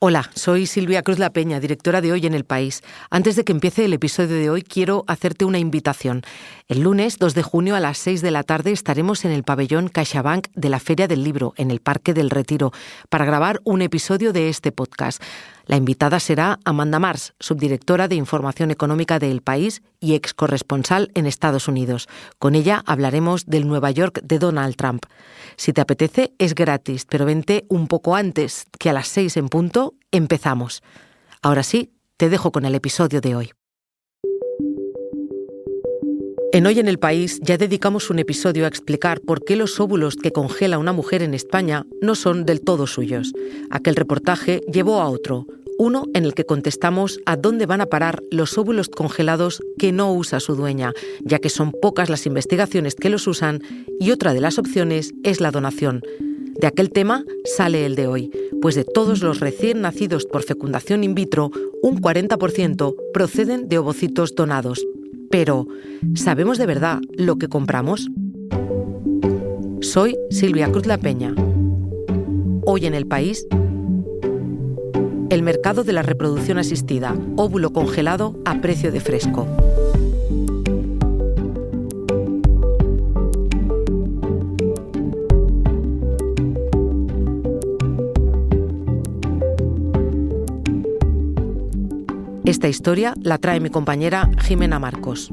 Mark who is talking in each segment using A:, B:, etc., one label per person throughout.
A: Hola, soy Silvia Cruz La Peña, directora de Hoy en el País. Antes de que empiece el episodio de hoy, quiero hacerte una invitación. El lunes 2 de junio a las 6 de la tarde estaremos en el pabellón CaixaBank de la Feria del Libro, en el Parque del Retiro, para grabar un episodio de este podcast. La invitada será Amanda Mars, subdirectora de Información Económica de El País y ex corresponsal en Estados Unidos. Con ella hablaremos del Nueva York de Donald Trump. Si te apetece, es gratis, pero vente un poco antes, que a las 6 en punto empezamos. Ahora sí, te dejo con el episodio de hoy. En Hoy en el País ya dedicamos un episodio a explicar por qué los óvulos que congela una mujer en España no son del todo suyos. Aquel reportaje llevó a otro, uno en el que contestamos a dónde van a parar los óvulos congelados que no usa su dueña, ya que son pocas las investigaciones que los usan y otra de las opciones es la donación. De aquel tema sale el de hoy, pues de todos los recién nacidos por fecundación in vitro, un 40% proceden de ovocitos donados. Pero, ¿sabemos de verdad lo que compramos? Soy Silvia Cruz La Peña. Hoy en el País, el mercado de la reproducción asistida, óvulo congelado a precio de fresco. Esta historia la trae mi compañera Jimena Marcos.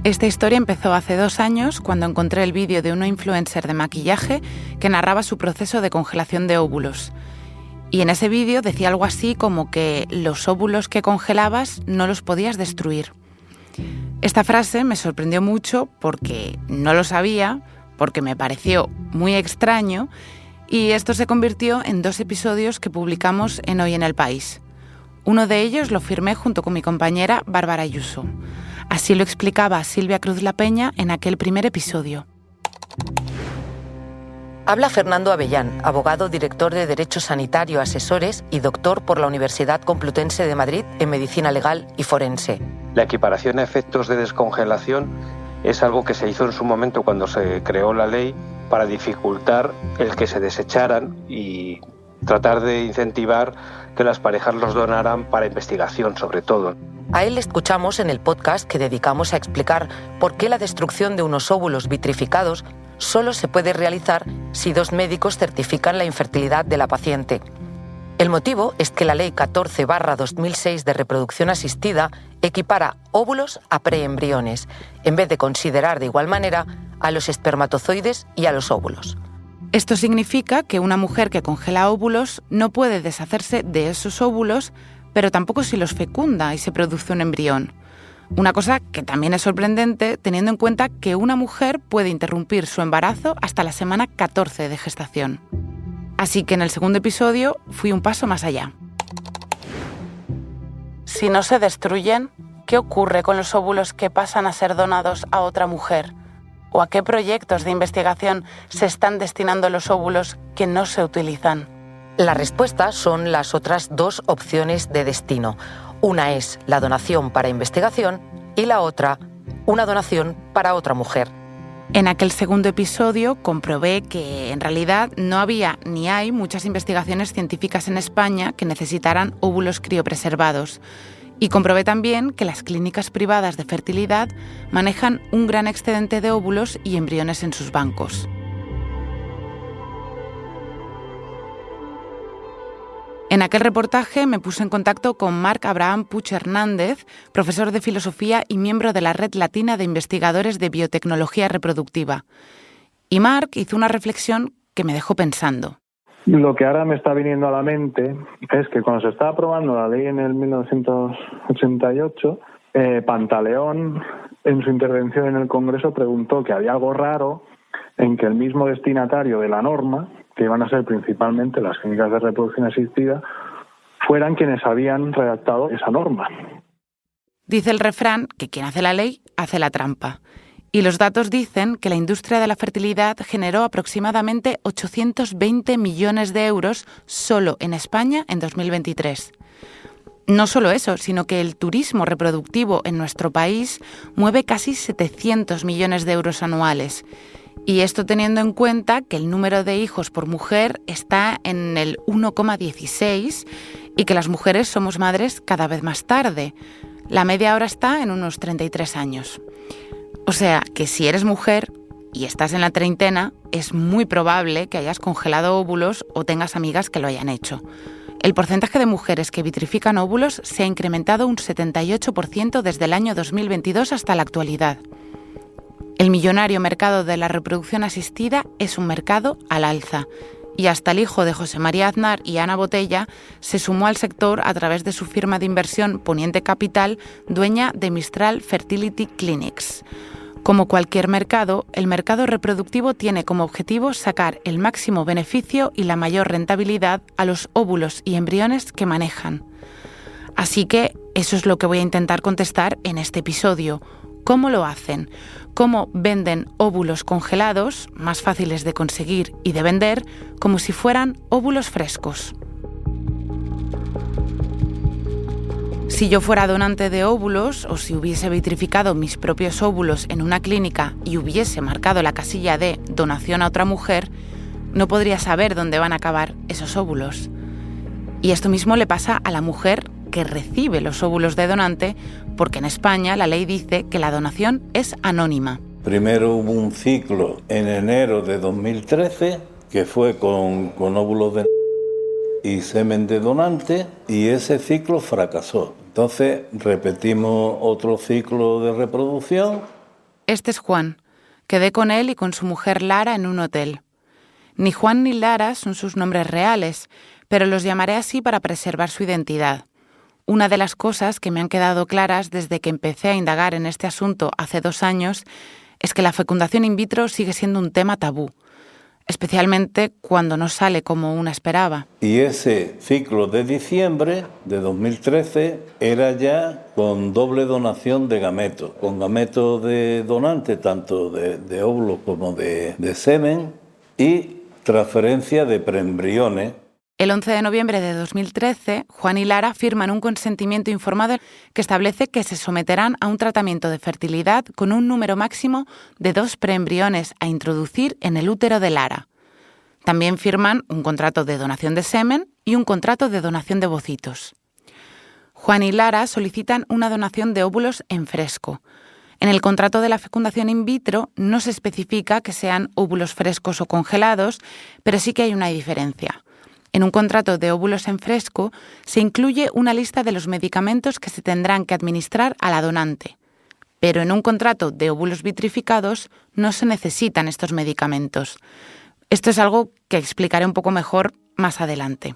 B: Esta historia empezó hace 2 años cuando encontré el vídeo de una influencer de maquillaje que narraba su proceso de congelación de óvulos. Y en ese vídeo decía algo así como que los óvulos que congelabas no los podías destruir. Esta frase me sorprendió mucho porque no lo sabía, porque me pareció muy extraño, y esto se convirtió en 2 episodios que publicamos en Hoy en el País. Uno de ellos lo firmé junto con mi compañera Bárbara Ayuso. Así lo explicaba Silvia Cruz La Peña en aquel primer episodio.
A: Habla Fernando Avellán, abogado, director de Derecho Sanitario, Asesores y doctor por la Universidad Complutense de Madrid en Medicina Legal y Forense.
C: La equiparación a efectos de descongelación es algo que se hizo en su momento cuando se creó la ley para dificultar el que se desecharan y tratar de incentivar que las parejas los donaran para investigación, sobre todo.
A: A él le escuchamos en el podcast que dedicamos a explicar por qué la destrucción de unos óvulos vitrificados solo se puede realizar si 2 médicos certifican la infertilidad de la paciente. El motivo es que la Ley 14/2006 de reproducción asistida equipara óvulos a preembriones, en vez de considerar de igual manera a los espermatozoides y a los óvulos.
B: Esto significa que una mujer que congela óvulos no puede deshacerse de esos óvulos, pero tampoco si los fecunda y se produce un embrión. Una cosa que también es sorprendente teniendo en cuenta que una mujer puede interrumpir su embarazo hasta la semana 14 de gestación. Así que en el segundo episodio fui un paso más allá. Si no se destruyen, ¿qué ocurre con los óvulos que pasan a ser donados a otra mujer? ¿O a qué proyectos de investigación se están destinando los óvulos que no se utilizan?
A: La respuesta son las otras 2 opciones de destino. Una es la donación para investigación y la otra, una donación para otra mujer.
B: En aquel segundo episodio comprobé que en realidad no había ni hay muchas investigaciones científicas en España que necesitaran óvulos criopreservados. Y comprobé también que las clínicas privadas de fertilidad manejan un gran excedente de óvulos y embriones en sus bancos. En aquel reportaje me puse en contacto con Marc Abraham Puig Hernández, profesor de filosofía y miembro de la Red Latina de Investigadores de Biotecnología Reproductiva. Y Marc hizo una reflexión que me dejó pensando.
D: Lo que ahora me está viniendo a la mente es que cuando se estaba aprobando la ley en el 1988, Pantaleón, en su intervención en el Congreso, preguntó que había algo raro en que el mismo destinatario de la norma, que iban a ser principalmente las clínicas de reproducción asistida, fueran quienes habían redactado esa norma.
B: Dice el refrán que quien hace la ley hace la trampa. Y los datos dicen que la industria de la fertilidad generó aproximadamente 820 millones de euros solo en España en 2023. No solo eso, sino que el turismo reproductivo en nuestro país mueve casi 700 millones de euros anuales. Y esto teniendo en cuenta que el número de hijos por mujer está en el 1,16 y que las mujeres somos madres cada vez más tarde. La media ahora está en unos 33 años. O sea que si eres mujer y estás en la treintena, es muy probable que hayas congelado óvulos o tengas amigas que lo hayan hecho. El porcentaje de mujeres que vitrifican óvulos se ha incrementado un 78% desde el año 2022 hasta la actualidad. El millonario mercado de la reproducción asistida es un mercado al alza, y hasta el hijo de José María Aznar y Ana Botella se sumó al sector a través de su firma de inversión Poniente Capital, dueña de Mistral Fertility Clinics. Como cualquier mercado, el mercado reproductivo tiene como objetivo sacar el máximo beneficio y la mayor rentabilidad a los óvulos y embriones que manejan. Así que eso es lo que voy a intentar contestar en este episodio. ¿Cómo lo hacen? ¿Cómo venden óvulos congelados, más fáciles de conseguir y de vender, como si fueran óvulos frescos? Si yo fuera donante de óvulos o si hubiese vitrificado mis propios óvulos en una clínica y hubiese marcado la casilla de donación a otra mujer, no podría saber dónde van a acabar esos óvulos. Y esto mismo le pasa a la mujer que recibe los óvulos de donante, porque en España la ley dice que la donación es anónima.
E: Primero hubo un ciclo en enero de 2013 que fue con óvulos de y semen de donante, y ese ciclo fracasó. Entonces repetimos otro ciclo de reproducción.
B: Este es Juan. Quedé con él y con su mujer Lara en un hotel. Ni Juan ni Lara son sus nombres reales, pero los llamaré así para preservar su identidad. Una de las cosas que me han quedado claras desde que empecé a indagar en este asunto hace 2 años es que la fecundación in vitro sigue siendo un tema tabú, especialmente cuando no sale como una esperaba.
E: Y ese ciclo de diciembre de 2013 era ya con doble donación de gametos, con gametos de donante, tanto de óvulos como de semen, y transferencia de preembriones.
B: El 11 de noviembre de 2013, Juan y Lara firman un consentimiento informado que establece que se someterán a un tratamiento de fertilidad con un número máximo de 2 preembriones a introducir en el útero de Lara. También firman un contrato de donación de semen y un contrato de donación de ovocitos. Juan y Lara solicitan una donación de óvulos en fresco. En el contrato de la fecundación in vitro no se especifica que sean óvulos frescos o congelados, pero sí que hay una diferencia. En un contrato de óvulos en fresco se incluye una lista de los medicamentos que se tendrán que administrar a la donante. Pero en un contrato de óvulos vitrificados no se necesitan estos medicamentos. Esto es algo que explicaré un poco mejor más adelante.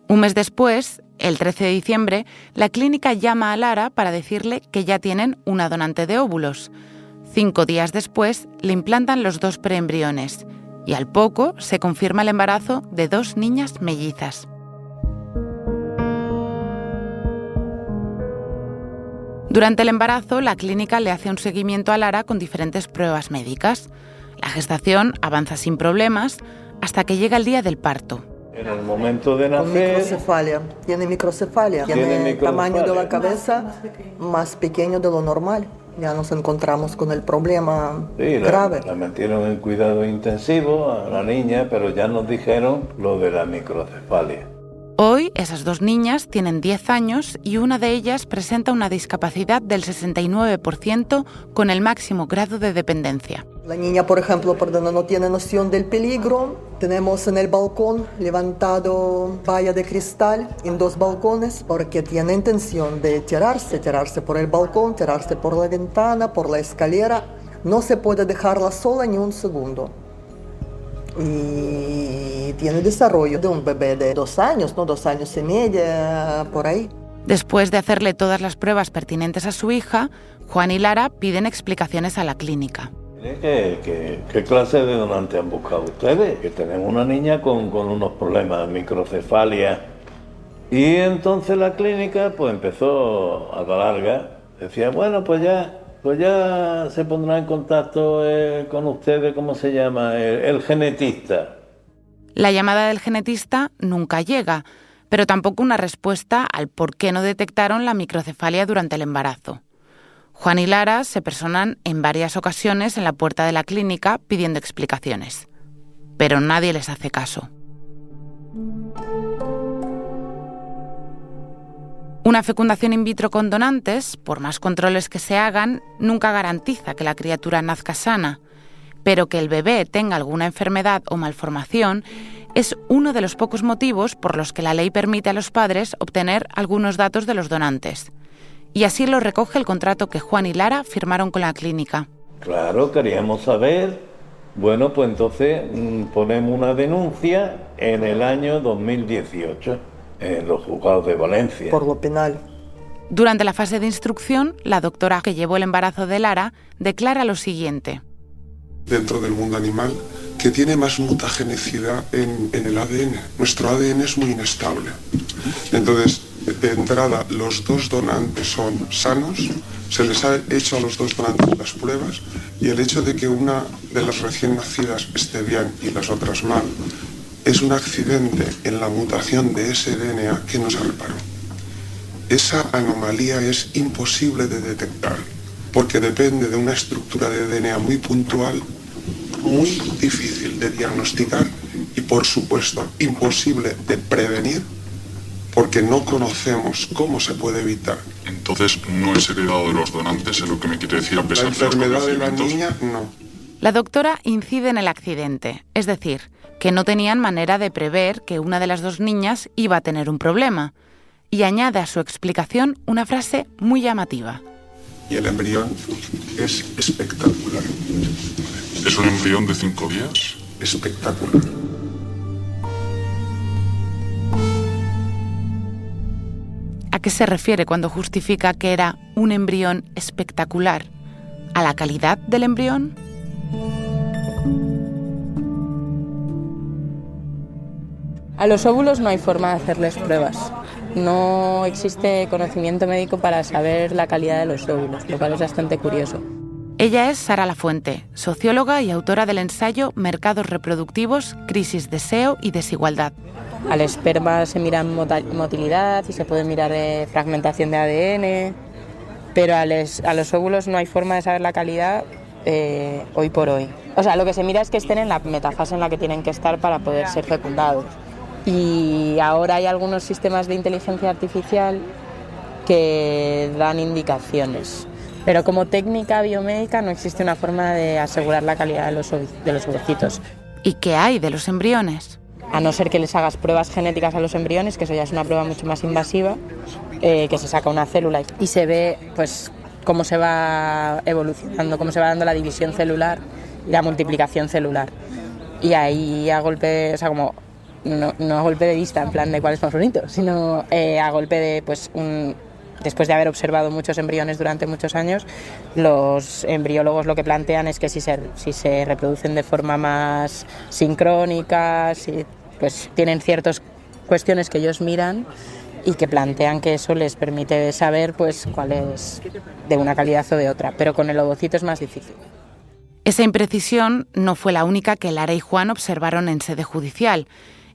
B: Un mes después, el 13 de diciembre, la clínica llama a Lara para decirle que ya tienen una donante de óvulos. 5 días después, le implantan los 2 preembriones. Y al poco se confirma el embarazo de 2 niñas mellizas. Durante el embarazo, la clínica le hace un seguimiento a Lara con diferentes pruebas médicas. La gestación avanza sin problemas hasta que llega el día del parto.
E: En el momento de nacer...
F: Tiene microcefalia. Tiene el tamaño de la cabeza más pequeño de lo normal. Ya nos encontramos con el problema grave.
E: La metieron en cuidado intensivo a la niña, pero ya nos dijeron lo de la microcefalia.
B: Hoy, esas 2 niñas tienen 10 años y una de ellas presenta una discapacidad del 69% con el máximo grado de dependencia.
F: La niña, por ejemplo, no tiene noción del peligro. Tenemos en el balcón levantado valla de cristal en 2 balcones porque tiene intención de tirarse por el balcón, tirarse por la ventana, por la escalera. No se puede dejarla sola ni un segundo. Y tiene desarrollo de un bebé de 2 años, 2 años y medio, por ahí.
B: Después de hacerle todas las pruebas pertinentes a su hija, Juan y Lara piden explicaciones a la clínica.
E: ¿Qué clase de donante han buscado ustedes? Que tenemos una niña con unos problemas de microcefalia. Y entonces la clínica pues empezó a la larga. Decía, bueno, pues ya se pondrá en contacto con ustedes, ¿cómo se llama? El genetista.
B: La llamada del genetista nunca llega, pero tampoco una respuesta al por qué no detectaron la microcefalia durante el embarazo. Juan y Lara se personan en varias ocasiones en la puerta de la clínica pidiendo explicaciones, pero nadie les hace caso. Una fecundación in vitro con donantes, por más controles que se hagan, nunca garantiza que la criatura nazca sana, pero que el bebé tenga alguna enfermedad o malformación es uno de los pocos motivos por los que la ley permite a los padres obtener algunos datos de los donantes. Y así lo recoge el contrato que Juan y Lara firmaron con la clínica.
E: Claro, queríamos saber. Bueno, pues entonces ponemos una denuncia en el año 2018 en los juzgados de Valencia.
F: Por lo penal.
B: Durante la fase de instrucción, la doctora que llevó el embarazo de Lara declara lo siguiente.
G: Dentro del mundo animal, que tiene más mutagenicidad en el ADN. Nuestro ADN es muy inestable. Entonces, de entrada, los dos donantes son sanos, se les ha hecho a los dos donantes las pruebas y el hecho de que una de las recién nacidas esté bien y las otras mal es un accidente en la mutación de ese DNA que no se reparó. Esa anomalía es imposible de detectar porque depende de una estructura de DNA muy puntual, muy difícil de diagnosticar y, por supuesto, imposible de prevenir porque no conocemos cómo se puede evitar.
H: Entonces no es heredado de los donantes, es lo que me quiere decir a pesar
G: de la enfermedad de la niña, no.
B: La doctora incide en el accidente, es decir, que no tenían manera de prever que una de las dos niñas iba a tener un problema, y añade a su explicación una frase muy llamativa.
G: Y el embrión es espectacular.
H: ¿Es un embrión de 5 días?
G: Espectacular.
B: ¿A qué se refiere cuando justifica que era un embrión espectacular? ¿A la calidad del embrión?
I: A los óvulos no hay forma de hacerles pruebas. No existe conocimiento médico para saber la calidad de los óvulos, lo cual es bastante curioso.
B: Ella es Sara Lafuente, socióloga y autora del ensayo Mercados reproductivos, crisis, deseo y desigualdad.
I: Al esperma se mira motilidad y se puede mirar fragmentación de ADN, pero a los óvulos no hay forma de saber la calidad hoy por hoy. O sea, lo que se mira es que estén en la metafase en la que tienen que estar para poder ser fecundados. Y ahora hay algunos sistemas de inteligencia artificial que dan indicaciones. Pero como técnica biomédica no existe una forma de asegurar la calidad de los ovocitos.
B: ¿Y qué hay de los embriones?
I: A no ser que les hagas pruebas genéticas a los embriones, que eso ya es una prueba mucho más invasiva, que se saca una célula y se ve pues cómo se va evolucionando, cómo se va dando la división celular y la multiplicación celular. Y ahí a golpe, o sea, como no a golpe de vista, en plan de cuál es más bonito, sino a golpe de después de haber observado muchos embriones durante muchos años, los embriólogos lo que plantean es que si se reproducen de forma más sincrónica, pues tienen ciertas cuestiones que ellos miran y que plantean que eso les permite saber pues cuál es de una calidad o de otra, pero con el ovocito es más difícil.
B: Esa imprecisión no fue la única que Lara y Juan observaron en sede judicial.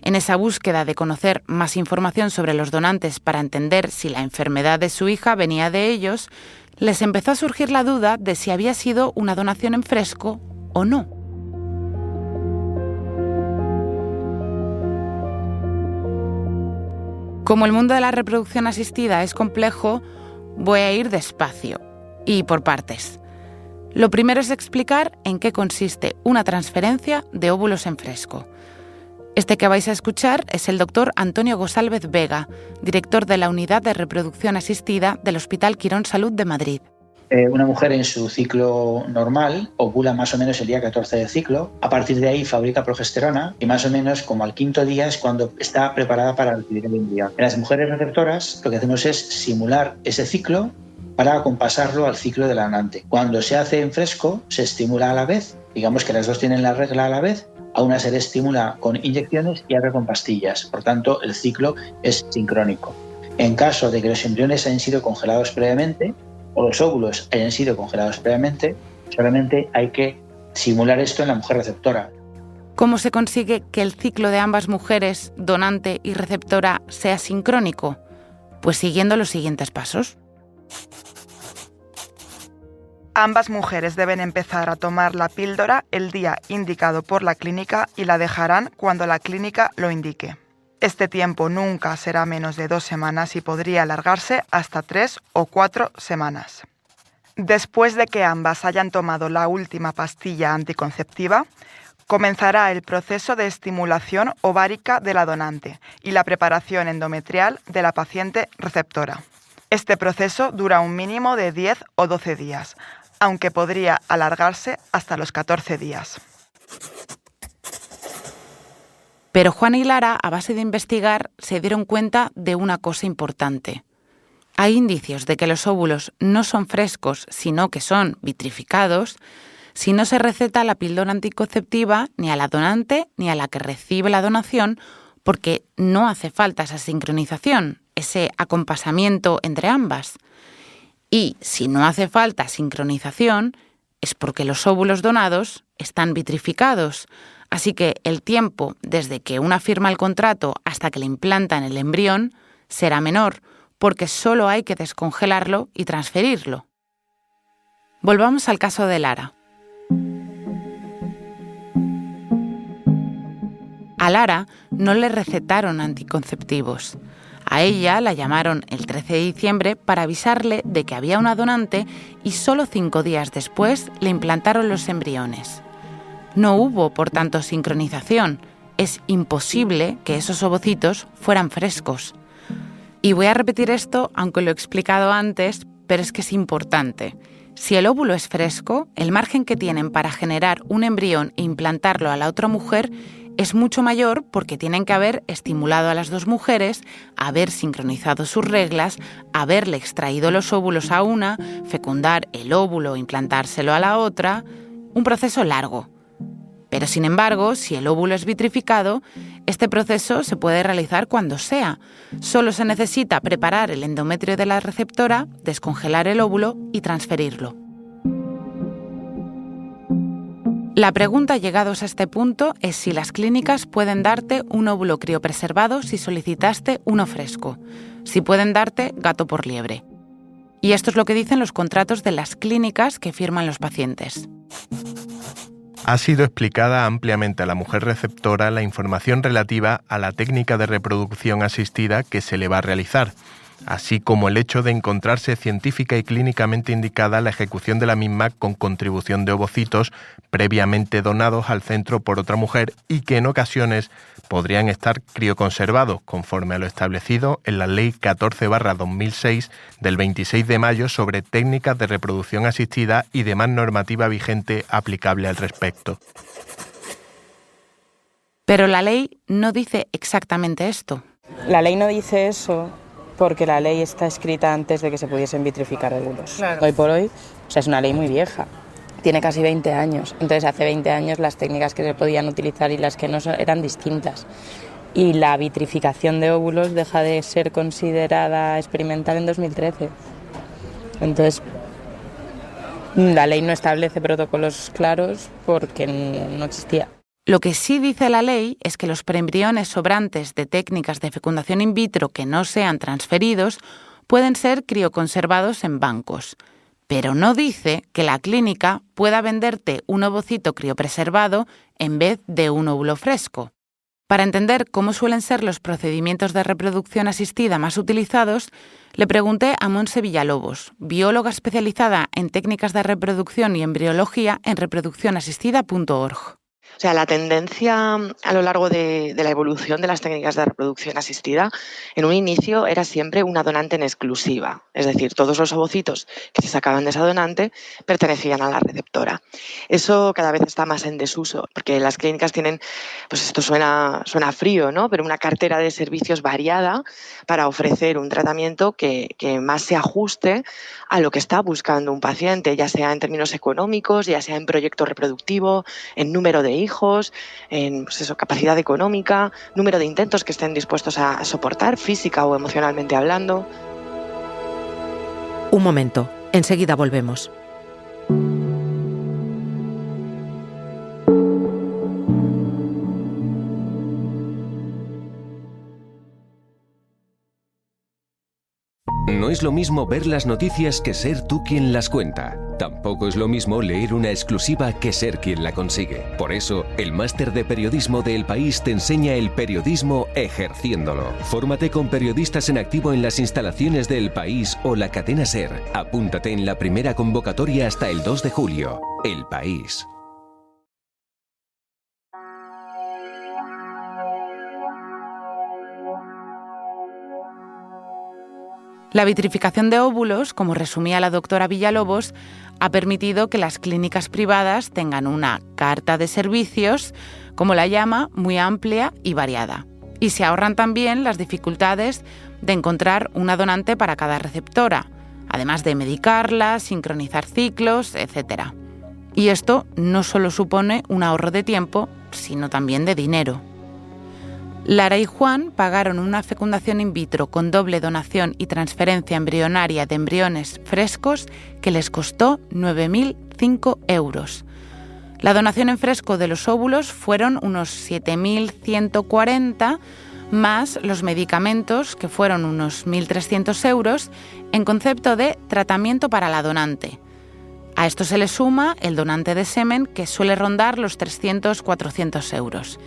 B: En esa búsqueda de conocer más información sobre los donantes para entender si la enfermedad de su hija venía de ellos, les empezó a surgir la duda de si había sido una donación en fresco o no. Como el mundo de la reproducción asistida es complejo, voy a ir despacio y por partes. Lo primero es explicar en qué consiste una transferencia de óvulos en fresco. Este que vais a escuchar es el doctor Antonio Gosálvez Vega, director de la Unidad de Reproducción Asistida del Hospital Quirón Salud de Madrid.
J: Una mujer en su ciclo normal ovula más o menos el día 14 del ciclo. A partir de ahí fabrica progesterona y más o menos como al quinto día es cuando está preparada para recibir el embrión. En las mujeres receptoras lo que hacemos es simular ese ciclo para acompasarlo al ciclo de la donante. Cuando se hace en fresco se estimula a la vez, digamos que las dos tienen la regla a la vez. A una se le estimula con inyecciones y a otra con pastillas. Por tanto, el ciclo es sincrónico. En caso de que los embriones hayan sido congelados previamente o los óvulos hayan sido congelados previamente, solamente hay que simular esto en la mujer receptora.
B: ¿Cómo se consigue que el ciclo de ambas mujeres, donante y receptora, sea sincrónico? Pues siguiendo los siguientes pasos.
K: Ambas mujeres deben empezar a tomar la píldora el día indicado por la clínica y la dejarán cuando la clínica lo indique. Este tiempo nunca será menos de 2 semanas y podría alargarse hasta 3 o 4 semanas. Después de que ambas hayan tomado la última pastilla anticonceptiva, comenzará el proceso de estimulación ovárica de la donante y la preparación endometrial de la paciente receptora. Este proceso dura un mínimo de 10 o 12 días, aunque podría alargarse hasta los 14 días.
B: Pero Juan y Lara, a base de investigar, se dieron cuenta de una cosa importante. Hay indicios de que los óvulos no son frescos, sino que son vitrificados, si no se receta la píldora anticonceptiva ni a la donante ni a la que recibe la donación, porque no hace falta esa sincronización, ese acompasamiento entre ambas. Y si no hace falta sincronización, es porque los óvulos donados están vitrificados. Así que el tiempo desde que una firma el contrato hasta que le implantan el embrión será menor, porque solo hay que descongelarlo y transferirlo. Volvamos al caso de Lara. A Lara no le recetaron anticonceptivos. A ella la llamaron el 13 de diciembre para avisarle de que había una donante y solo 5 días después le implantaron los embriones. No hubo, por tanto, sincronización. Es imposible que esos ovocitos fueran frescos. Y voy a repetir esto, aunque lo he explicado antes, pero es que es importante. Si el óvulo es fresco, el margen que tienen para generar un embrión e implantarlo a la otra mujer es mucho mayor porque tienen que haber estimulado a las 2 mujeres, haber sincronizado sus reglas, haberle extraído los óvulos a una, fecundar el óvulo e implantárselo a la otra. Un proceso largo. Pero sin embargo, si el óvulo es vitrificado, este proceso se puede realizar cuando sea. Solo se necesita preparar el endometrio de la receptora, descongelar el óvulo y transferirlo. La pregunta, llegados a este punto, es si las clínicas pueden darte un óvulo criopreservado si solicitaste uno fresco. Si pueden darte gato por liebre. Y esto es lo que dicen los contratos de las clínicas que firman los pacientes.
L: Ha sido explicada ampliamente a la mujer receptora la información relativa a la técnica de reproducción asistida que se le va a realizar, así como el hecho de encontrarse científica y clínicamente indicada la ejecución de la misma con contribución de ovocitos previamente donados al centro por otra mujer y que en ocasiones podrían estar crioconservados conforme a lo establecido en la Ley 14/2006 del 26 de mayo sobre técnicas de reproducción asistida y demás normativa vigente aplicable al respecto.
B: Pero la ley no dice exactamente esto.
I: La ley no dice eso porque la ley está escrita antes de que se pudiesen vitrificar óvulos. Claro. Hoy por hoy, o sea, es una ley muy vieja. Tiene casi 20 años. Entonces, hace 20 años las técnicas que se podían utilizar y las que no eran distintas. Y la vitrificación de óvulos deja de ser considerada experimental en 2013. Entonces, la ley no establece protocolos claros porque no existía.
B: Lo que sí dice la ley es que los preembriones sobrantes de técnicas de fecundación in vitro que no sean transferidos pueden ser crioconservados en bancos. Pero no dice que la clínica pueda venderte un ovocito criopreservado en vez de un óvulo fresco. Para entender cómo suelen ser los procedimientos de reproducción asistida más utilizados, le pregunté a Montse Villalobos, bióloga especializada en técnicas de reproducción y embriología en reproduccionasistida.org.
M: O sea, la tendencia a lo largo de la evolución de las técnicas de reproducción asistida, en un inicio era siempre una donante en exclusiva. Es decir, todos los ovocitos que se sacaban de esa donante pertenecían a la receptora. Eso cada vez está más en desuso, porque las clínicas tienen, pues esto suena frío, ¿no? Pero una cartera de servicios variada para ofrecer un tratamiento que más se ajuste a lo que está buscando un paciente, ya sea en términos económicos, ya sea en proyecto reproductivo, en número de hijos, en capacidad económica, número de intentos que estén dispuestos a soportar física o emocionalmente hablando.
A: Un momento, enseguida volvemos.
N: No es lo mismo ver las noticias que ser tú quien las cuenta. Tampoco es lo mismo leer una exclusiva que ser quien la consigue. Por eso, el máster de periodismo de El País te enseña el periodismo ejerciéndolo. Fórmate con periodistas en activo en las instalaciones de El País o la cadena SER. Apúntate en la primera convocatoria hasta el 2 de julio. El País.
B: La vitrificación de óvulos, como resumía la doctora Villalobos, ha permitido que las clínicas privadas tengan una carta de servicios, como la llama, muy amplia y variada. Y se ahorran también las dificultades de encontrar una donante para cada receptora, además de medicarla, sincronizar ciclos, etc. Y esto no solo supone un ahorro de tiempo, sino también de dinero. Lara y Juan pagaron una fecundación in vitro con doble donación y transferencia embrionaria de embriones frescos que les costó 9.005 €. La donación en fresco de los óvulos fueron unos 7.140, más los medicamentos, que fueron unos 1.300 € en concepto de tratamiento para la donante. A esto se le suma el donante de semen, que suele rondar los 300-400 €.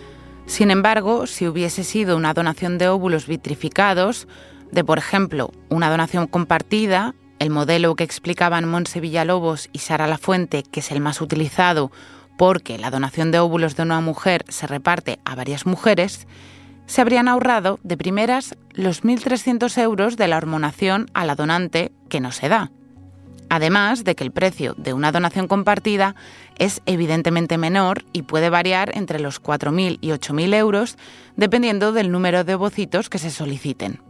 B: Sin embargo, si hubiese sido una donación de óvulos vitrificados, de por ejemplo una donación compartida, el modelo que explicaban Montse Villalobos y Sara Lafuente, que es el más utilizado porque la donación de óvulos de una mujer se reparte a varias mujeres, se habrían ahorrado de primeras los 1.300 € de la hormonación a la donante, que no se da. Además de que el precio de una donación compartida es evidentemente menor y puede variar entre los 4.000 y 8.000 € dependiendo del número de ovocitos que se soliciten.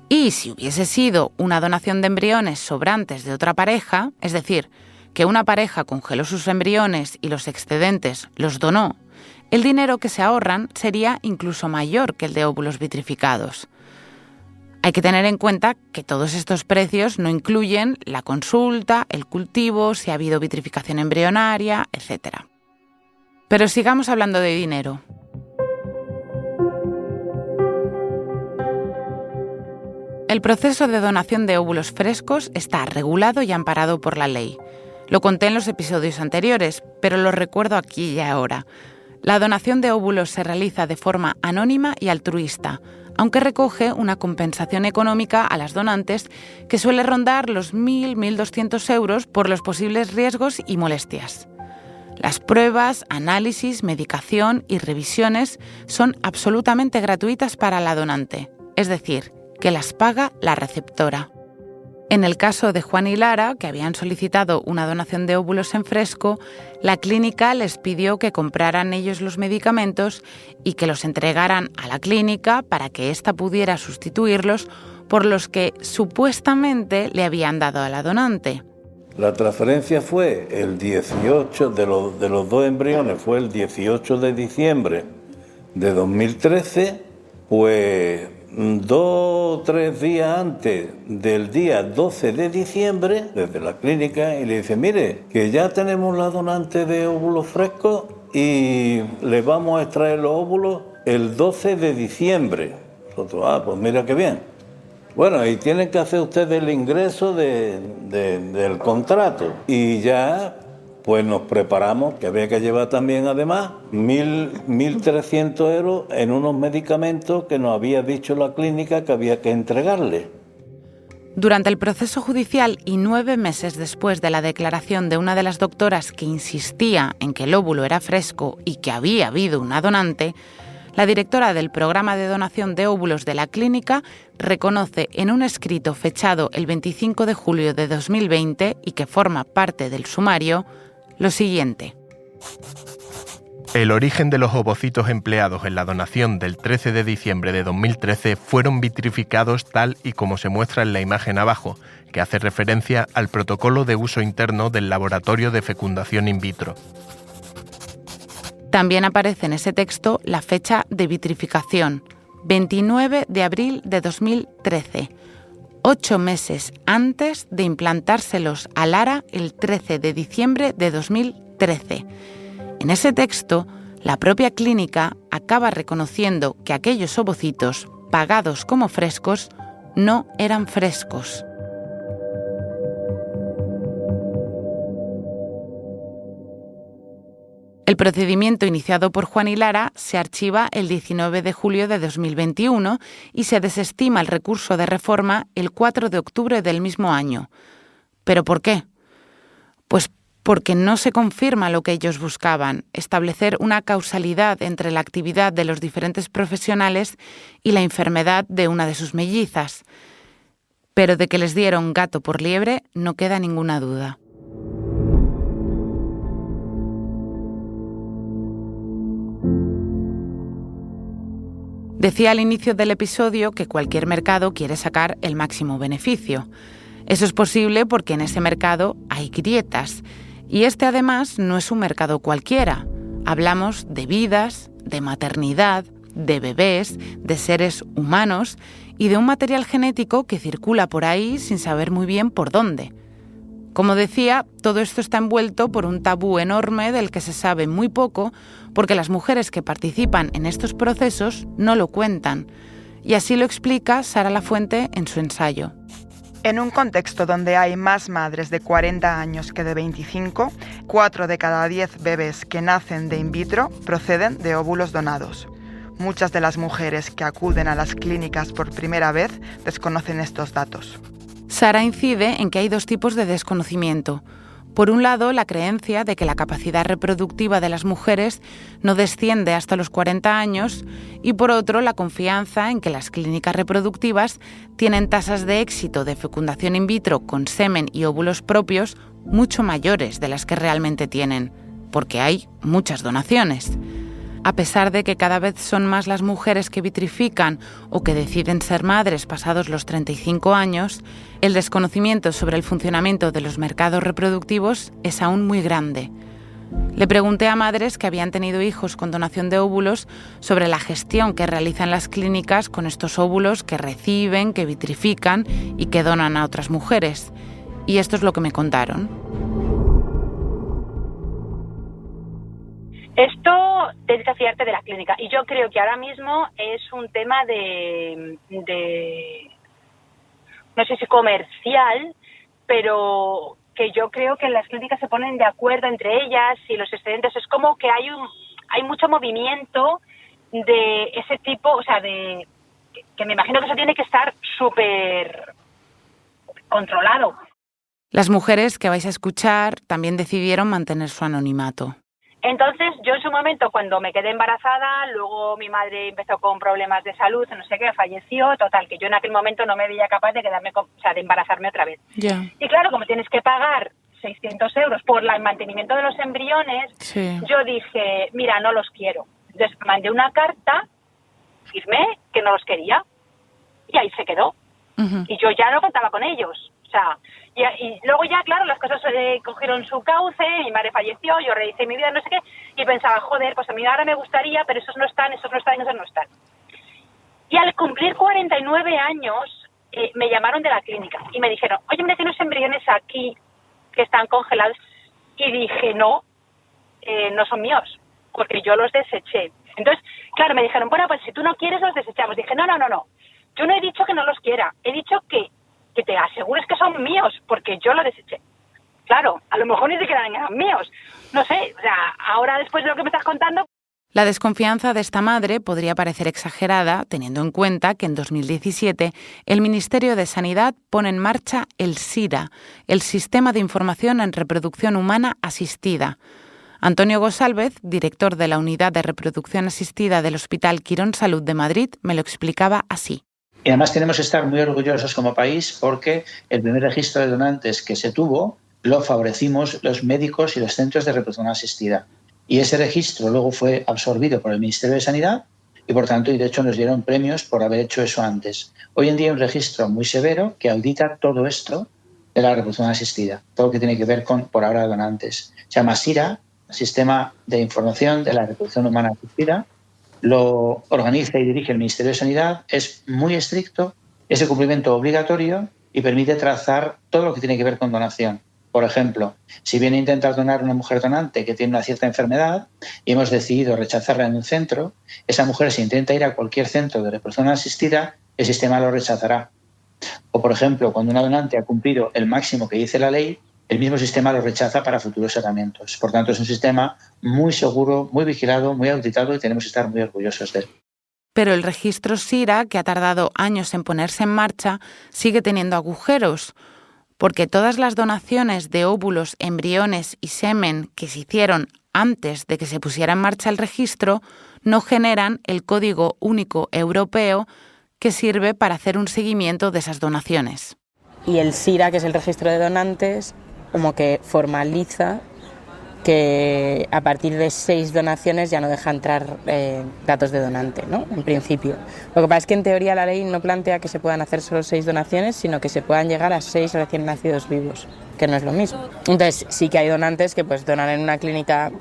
B: Y si hubiese sido una donación de embriones sobrantes de otra pareja, es decir, que una pareja congeló sus embriones y los excedentes los donó, el dinero que se ahorran sería incluso mayor que el de óvulos vitrificados. Hay que tener en cuenta que todos estos precios no incluyen la consulta, el cultivo, si ha habido vitrificación embrionaria, etc. Pero sigamos hablando de dinero. El proceso de donación de óvulos frescos está regulado y amparado por la ley. Lo conté en los episodios anteriores, pero lo recuerdo aquí y ahora. La donación de óvulos se realiza de forma anónima y altruista, aunque recoge una compensación económica a las donantes que suele rondar los 1.200 € por los posibles riesgos y molestias. Las pruebas, análisis, medicación y revisiones son absolutamente gratuitas para la donante, es decir, que las paga la receptora. En el caso de Juan y Lara, que habían solicitado una donación de óvulos en fresco, la clínica les pidió que compraran ellos los medicamentos y que los entregaran a la clínica para que ésta pudiera sustituirlos por los que supuestamente le habían dado a la donante.
E: La transferencia fue el 18 de los dos embriones, fue el 18 de diciembre de 2013, pues 2 o 3 días antes del día 12 de diciembre, desde la clínica, y le dice, mire, que ya tenemos la donante de óvulos frescos y le vamos a extraer los óvulos el 12 de diciembre. Nosotros, pues mira qué bien. Bueno, y tienen que hacer ustedes el ingreso del contrato. Y ya, pues nos preparamos, que había que llevar también además 1.300 € en unos medicamentos que nos había dicho la clínica que había que entregarle.
B: Durante el proceso judicial y 9 meses después de la declaración de una de las doctoras que insistía en que el óvulo era fresco y que había habido una donante, la directora del programa de donación de óvulos de la clínica reconoce en un escrito fechado el 25 de julio de 2020 y que forma parte del sumario lo siguiente.
L: El origen de los ovocitos empleados en la donación del 13 de diciembre de 2013 fueron vitrificados tal y como se muestra en la imagen abajo, que hace referencia al protocolo de uso interno del laboratorio de fecundación in vitro.
B: También aparece en ese texto la fecha de vitrificación, 29 de abril de 2013, 8 meses antes de implantárselos a Lara el 13 de diciembre de 2013. En ese texto, la propia clínica acaba reconociendo que aquellos ovocitos, pagados como frescos, no eran frescos. El procedimiento iniciado por Juan y Lara se archiva el 19 de julio de 2021 y se desestima el recurso de reforma el 4 de octubre del mismo año. ¿Pero por qué? Pues porque no se confirma lo que ellos buscaban, establecer una causalidad entre la actividad de los diferentes profesionales y la enfermedad de una de sus mellizas. Pero de que les dieron gato por liebre no queda ninguna duda. Decía al inicio del episodio que cualquier mercado quiere sacar el máximo beneficio. Eso es posible porque en ese mercado hay grietas. Y este además no es un mercado cualquiera. Hablamos de vidas, de maternidad, de bebés, de seres humanos y de un material genético que circula por ahí sin saber muy bien por dónde. Como decía, todo esto está envuelto por un tabú enorme del que se sabe muy poco porque las mujeres que participan en estos procesos no lo cuentan. Y así lo explica Sara Lafuente en su ensayo.
K: En un contexto donde hay más madres de 40 años que de 25, 4 de cada 10 bebés que nacen de in vitro proceden de óvulos donados. Muchas de las mujeres que acuden a las clínicas por primera vez desconocen estos datos.
B: Sara incide en que hay dos tipos de desconocimiento. Por un lado, la creencia de que la capacidad reproductiva de las mujeres no desciende hasta los 40 años y por otro, la confianza en que las clínicas reproductivas tienen tasas de éxito de fecundación in vitro con semen y óvulos propios mucho mayores de las que realmente tienen, porque hay muchas donaciones. A pesar de que cada vez son más las mujeres que vitrifican o que deciden ser madres pasados los 35 años, el desconocimiento sobre el funcionamiento de los mercados reproductivos es aún muy grande. Le pregunté a madres que habían tenido hijos con donación de óvulos sobre la gestión que realizan las clínicas con estos óvulos que reciben, que vitrifican y que donan a otras mujeres. Y esto es lo que me contaron.
O: Esto tienes que fiarte de la clínica y yo creo que ahora mismo es un tema de no sé si comercial, pero que yo creo que las clínicas se ponen de acuerdo entre ellas y los excedentes. Es como que hay mucho movimiento de ese tipo, o sea, que me imagino que eso tiene que estar súper controlado.
B: Las mujeres que vais a escuchar también decidieron mantener su anonimato.
O: Entonces, yo en su momento, cuando me quedé embarazada, luego mi madre empezó con problemas de salud, no sé qué, falleció, total, que yo en aquel momento no me veía capaz de de embarazarme otra vez.
B: Yeah.
O: Y claro, como tienes que pagar 600 euros por el mantenimiento de los embriones,
B: sí.
O: Yo dije, mira, no los quiero. Entonces mandé una carta, firmé que no los quería, y ahí se quedó.
B: Uh-huh.
O: Y yo ya no contaba con ellos. O sea, y luego ya, claro, las cosas cogieron su cauce, mi madre falleció, yo rehice mi vida, no sé qué, y pensaba, joder, pues a mí ahora me gustaría, pero esos no están. Y al cumplir 49 años, me llamaron de la clínica y me dijeron, oye, mira, tienes embriones aquí que están congelados. Y dije, no son míos, porque yo los deseché. Entonces, claro, me dijeron, bueno, pues si tú no quieres, los desechamos. Dije, no. Yo no he dicho que no los quiera, he dicho que te asegures que son míos, porque yo lo deseché. Claro, a lo mejor ni siquiera eran míos. No sé, o sea, ahora después de lo que me estás contando...
B: La desconfianza de esta madre podría parecer exagerada, teniendo en cuenta que en 2017 el Ministerio de Sanidad pone en marcha el SIRA, el Sistema de Información en Reproducción Humana Asistida. Antonio Gosálvez, director de la Unidad de Reproducción Asistida del Hospital Quirón Salud de Madrid, me lo explicaba así.
J: Y además tenemos que estar muy orgullosos como país porque el primer registro de donantes que se tuvo lo favorecimos los médicos y los centros de reproducción asistida. Y ese registro luego fue absorbido por el Ministerio de Sanidad y, por tanto, y de hecho nos dieron premios por haber hecho eso antes. Hoy en día hay un registro muy severo que audita todo esto de la reproducción asistida, todo lo que tiene que ver con, por ahora, donantes. Se llama SIRA, Sistema de Información de la Reproducción Humana Asistida. Lo organiza y dirige el Ministerio de Sanidad, es muy estricto, es de cumplimiento obligatorio y permite trazar todo lo que tiene que ver con donación. Por ejemplo, si viene a intentar donar una mujer donante que tiene una cierta enfermedad y hemos decidido rechazarla en un centro, esa mujer si intenta ir a cualquier centro de reproducción asistida, el sistema lo rechazará. O, por ejemplo, cuando una donante ha cumplido el máximo que dice la ley, el mismo sistema lo rechaza para futuros tratamientos. Por tanto, es un sistema muy seguro, muy vigilado, muy auditado y tenemos que estar muy orgullosos de él.
B: Pero el registro SIRA, que ha tardado años en ponerse en marcha, sigue teniendo agujeros, porque todas las donaciones de óvulos, embriones y semen que se hicieron antes de que se pusiera en marcha el registro no generan el Código Único Europeo que sirve para hacer un seguimiento de esas donaciones.
I: Y el SIRA, que es el registro de donantes, como que formaliza que a partir de 6 donaciones ya no deja entrar datos de donante, ¿no? En principio. Lo que pasa es que en teoría la ley no plantea que se puedan hacer solo 6 donaciones, sino que se puedan llegar a 6 recién nacidos vivos, que no es lo mismo. Entonces sí que hay donantes que pues donan en una clínica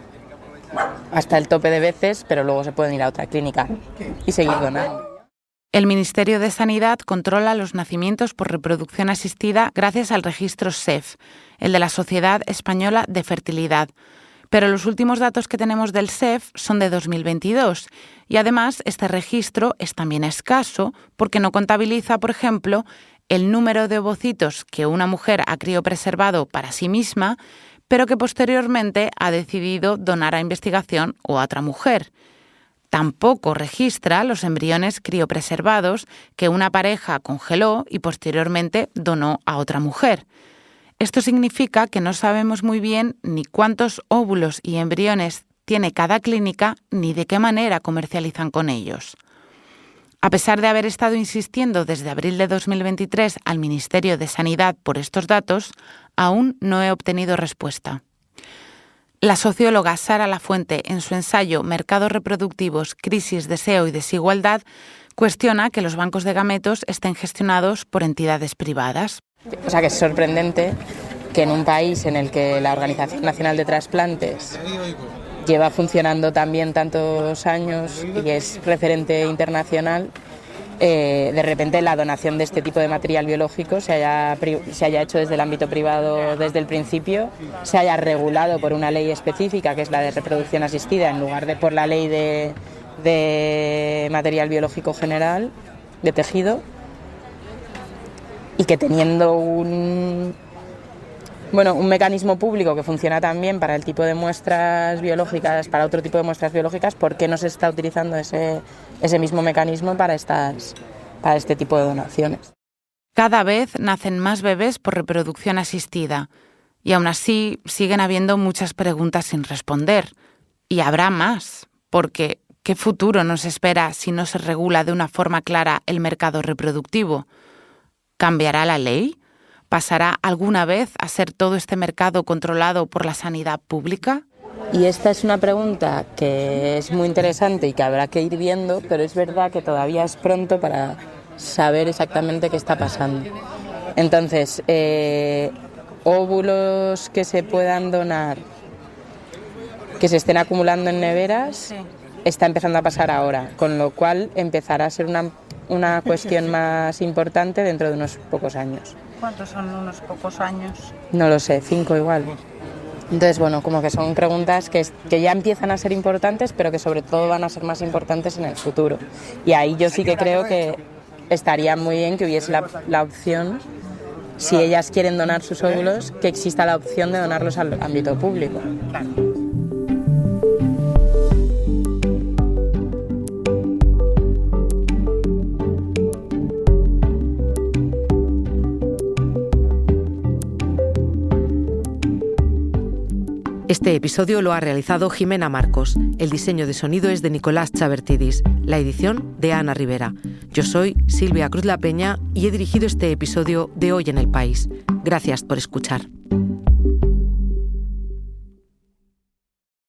I: hasta el tope de veces, pero luego se pueden ir a otra clínica y seguir donando.
B: El Ministerio de Sanidad controla los nacimientos por reproducción asistida gracias al registro SEF, el de la Sociedad Española de Fertilidad. Pero los últimos datos que tenemos del SEF son de 2022 y además este registro es también escaso porque no contabiliza, por ejemplo, el número de ovocitos que una mujer ha criopreservado para sí misma, pero que posteriormente ha decidido donar a investigación o a otra mujer. Tampoco registra los embriones criopreservados que una pareja congeló y posteriormente donó a otra mujer. Esto significa que no sabemos muy bien ni cuántos óvulos y embriones tiene cada clínica ni de qué manera comercializan con ellos. A pesar de haber estado insistiendo desde abril de 2023 al Ministerio de Sanidad por estos datos, aún no he obtenido respuesta. La socióloga Sara Lafuente, en su ensayo Mercados reproductivos, crisis, deseo y desigualdad, cuestiona que los bancos de gametos estén gestionados por entidades privadas.
I: O sea que es sorprendente que en un país en el que la Organización Nacional de Trasplantes lleva funcionando también tantos años y es referente internacional, de repente la donación de este tipo de material biológico se haya hecho desde el ámbito privado desde el principio, se haya regulado por una ley específica que es la de reproducción asistida en lugar de por la ley de material biológico general, de tejido, y que teniendo un mecanismo público que funciona también para el tipo de muestras biológicas, para otro tipo de muestras biológicas, ¿por qué no se está utilizando ese mismo mecanismo para este tipo de donaciones?
B: Cada vez nacen más bebés por reproducción asistida y aún así siguen habiendo muchas preguntas sin responder. Y habrá más, porque ¿qué futuro nos espera si no se regula de una forma clara el mercado reproductivo? ¿Cambiará la ley? ¿Pasará alguna vez a ser todo este mercado controlado por la sanidad pública?
I: Y esta es una pregunta que es muy interesante y que habrá que ir viendo, pero es verdad que todavía es pronto para saber exactamente qué está pasando. Entonces, óvulos que se puedan donar, que se estén acumulando en neveras, está empezando a pasar ahora, con lo cual empezará a ser una cuestión más importante dentro de unos pocos años.
B: ¿Cuántos son unos pocos años?
I: No lo sé, 5 igual. Entonces, como que son preguntas que ya empiezan a ser importantes, pero que sobre todo van a ser más importantes en el futuro. Y ahí yo sí que creo que estaría muy bien que hubiese la opción, si ellas quieren donar sus óvulos, que exista la opción de donarlos al ámbito público.
B: Claro.
A: Este episodio lo ha realizado Jimena Marcos. El diseño de sonido es de Nicolás Chabertidis. La edición de Ana Rivera. Yo soy Silvia Cruz La Peña y he dirigido este episodio de Hoy en el País. Gracias por escuchar.